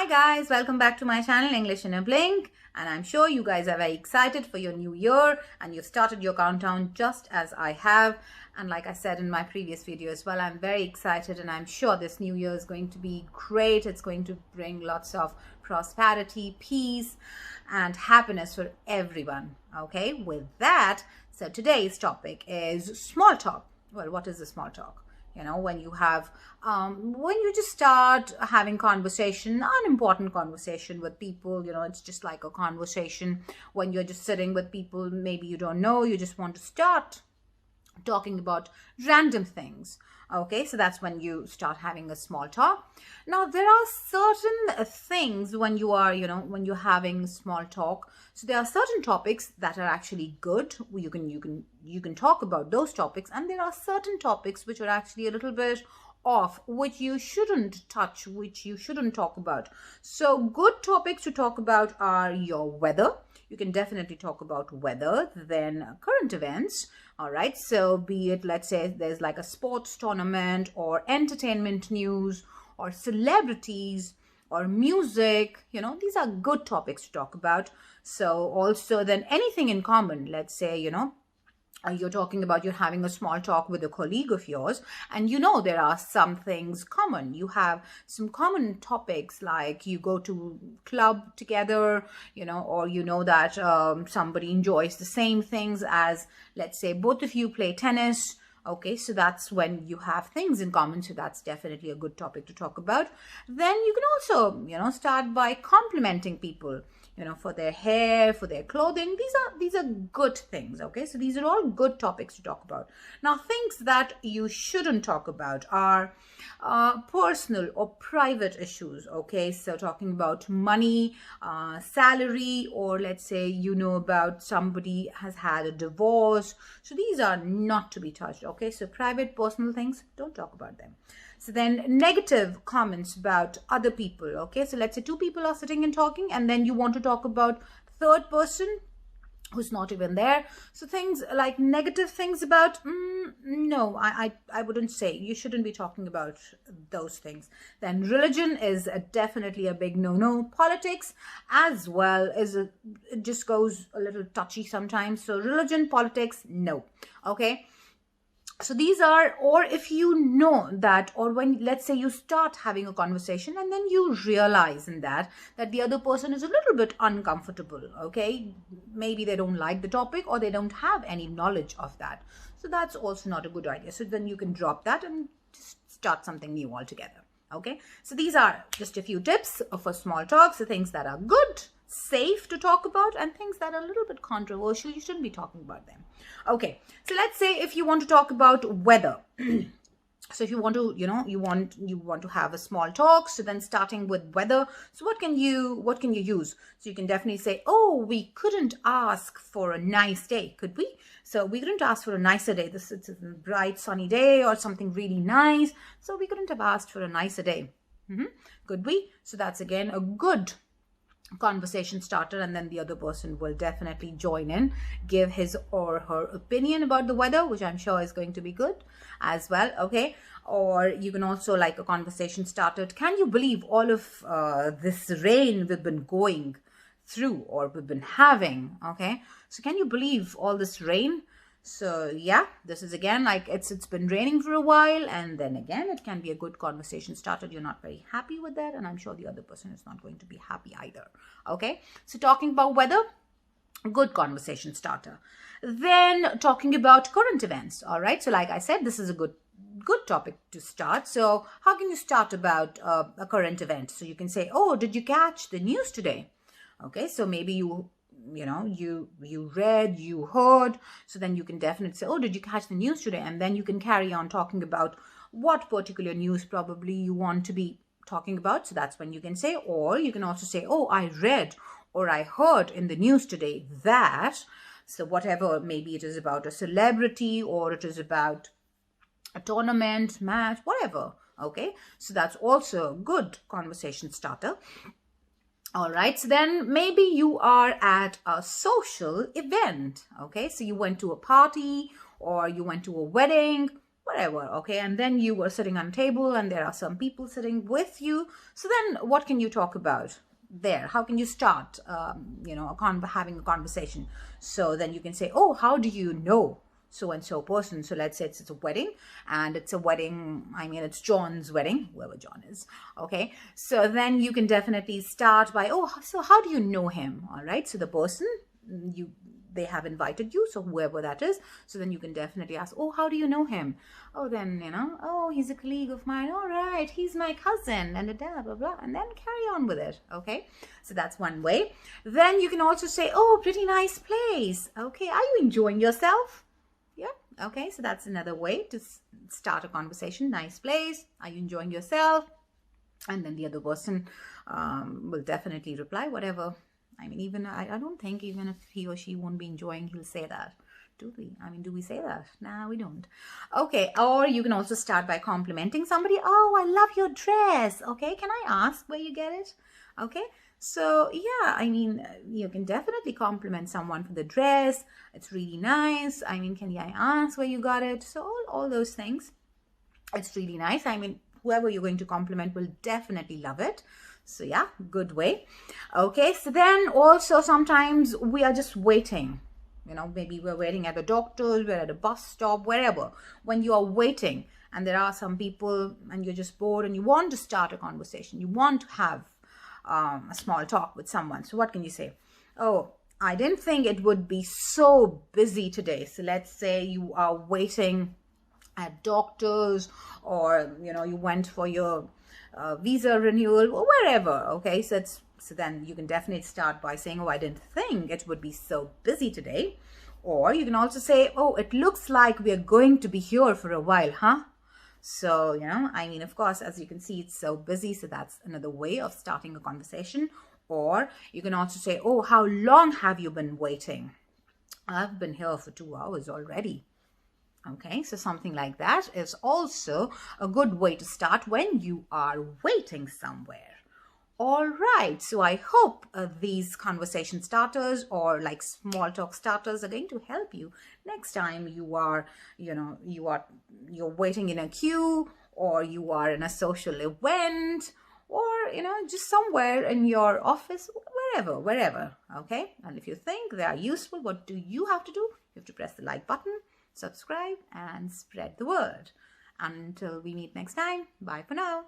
Hi guys, welcome back to my channel English in a Blink, and I'm sure you guys are very excited for your new year and you've started your countdown just as I have. And like I said in my previous video as well, I'm very excited and I'm sure this new year is going to be great. It's going to bring lots of prosperity, peace and happiness for everyone. Okay, with that, so today's topic is small talk. Well, what is the small talk? When you have, when you just start having conversation, unimportant conversation with people, it's just like a conversation when you're just sitting with people, maybe you don't know, you just want to start talking about random things. Okay, so that's when you start having a small talk. Now, there are certain things when you are, when you're having small talk. So there are certain topics that are actually good. You can talk about those topics, and there are certain topics which are actually a little bit off, which you shouldn't touch, which you shouldn't talk about. So good topics to talk about are your weather. You can definitely talk about weather, then current events. All right, so be it, let's say there's like a sports tournament or entertainment news or celebrities or music, these are good topics to talk about. So also then anything in common, let's say, you're talking about, you're having a small talk with a colleague of yours, and there are some things common. You have some common topics, like you go to club together, or that somebody enjoys the same things as, let's say, both of you play tennis. Okay, so that's when you have things in common. So that's definitely a good topic to talk about. Then you can also, start by complimenting people, for their hair, for their clothing. These are good things. Okay, so these are all good topics to talk about. Now, things that you shouldn't talk about are personal or private issues. Okay, so talking about money, salary, or let's say about somebody has had a divorce. So these are not to be touched. Okay, so private, personal things, don't talk about them. So then negative comments about other people. Okay, so let's say two people are sitting and talking, and then you want to talk about third person who's not even there. So things like negative things about, no, I wouldn't say. You shouldn't be talking about those things. Then religion is definitely a big no-no. Politics as well it just goes a little touchy sometimes. So religion, politics, no. Okay. So these are, or if you know that, or when, let's say, you start having a conversation and then you realize in that the other person is a little bit uncomfortable, okay? Maybe they don't like the topic or they don't have any knowledge of that. So that's also not a good idea. So then you can drop that and just start something new altogether, okay? So these are just a few tips for small talks, the things that are good, safe to talk about, and things that are a little bit controversial, you shouldn't be talking about them. Okay, so let's say if you want to talk about weather. So if you want to, you want to have a small talk, so then starting with weather, so what can you use? So you can definitely say, oh, we couldn't ask for a nice day, could we? So we couldn't ask for a nicer day. It's a bright sunny day or something really nice, so we couldn't have asked for a nicer day. Could we? So that's again a good conversation starter, and then the other person will definitely join in, give his or her opinion about the weather, which I'm sure is going to be good as well. Okay, or you can also, like, a conversation starter, can you believe all of this rain we've been going through or we've been having? Okay, so can you believe all this rain? So yeah, this is again like it's been raining for a while, and then again it can be a good conversation starter. You're not very happy with that, and I'm sure the other person is not going to be happy either. Okay, so talking about weather, good conversation starter. Then talking about current events. All right, so like I said, this is a good topic to start. So how can you start about a current event? So you can say, oh, did you catch the news today? Okay, so maybe you read, you heard, so then you can definitely say, oh, did you catch the news today? And then you can carry on talking about what particular news probably you want to be talking about. So that's when you can say, or you can also say, oh, I read or I heard in the news today that, so whatever, maybe it is about a celebrity or it is about a tournament, match, whatever. Okay, so that's also a good conversation starter. All right, so then maybe you are at a social event. Okay, so you went to a party or you went to a wedding. whatever, okay? And then you were sitting on a table and there are some people sitting with you. So then what can you talk about there? How can you start, having a conversation? So then you can say, oh, how do you know so-and-so person? So let's say it's a wedding, and it's a wedding, it's John's wedding, whoever John is, okay? So then you can definitely start by, oh, so how do you know him? All right, so the person, they have invited you, so whoever that is. So then you can definitely ask, oh, how do you know him? Oh, then, oh, he's a colleague of mine. All right, he's my cousin, and blah, blah, blah, and then carry on with it, okay? So that's one way. Then you can also say, oh, pretty nice place. Okay, are you enjoying yourself? Yeah, okay, so that's another way to start a conversation. Nice place. Are you enjoying yourself? And then the other person will definitely reply whatever. I don't think even if he or she won't be enjoying, he'll say that. Do we? Do we say that? Nah, we don't. Okay, or you can also start by complimenting somebody. Oh, I love your dress. Okay, can I ask where you get it? Okay, so yeah, you can definitely compliment someone for the dress. It's really nice. Can I ask where you got it? So all those things. It's really nice. Whoever you're going to compliment will definitely love it. So yeah, good way. Okay, so then also sometimes we are just waiting. Maybe we're waiting at the doctor's, we're at a bus stop, wherever. When you are waiting and there are some people and you're just bored and you want to start a conversation, you want to have a small talk with someone. So what can you say? Oh, I didn't think it would be so busy today. So let's say you are waiting at doctors, or you went for your visa renewal or wherever, okay? So then you can definitely start by saying, oh, I didn't think it would be so busy today. Or you can also say, oh, it looks like we're going to be here for a while, huh? So of course, as you can see, it's so busy, so that's another way of starting a conversation. Or you can also say, oh, how long have you been waiting? I've been here for 2 hours already. Okay, so something like that is also a good way to start when you are waiting somewhere. All right, so I hope these conversation starters or like small talk starters are going to help you next time you are, you're waiting in a queue, or you are in a social event, or just somewhere in your office, wherever. Okay, and if you think they are useful, what do you have to do? You have to press the like button, subscribe, and spread the word. Until we meet next time, bye for now.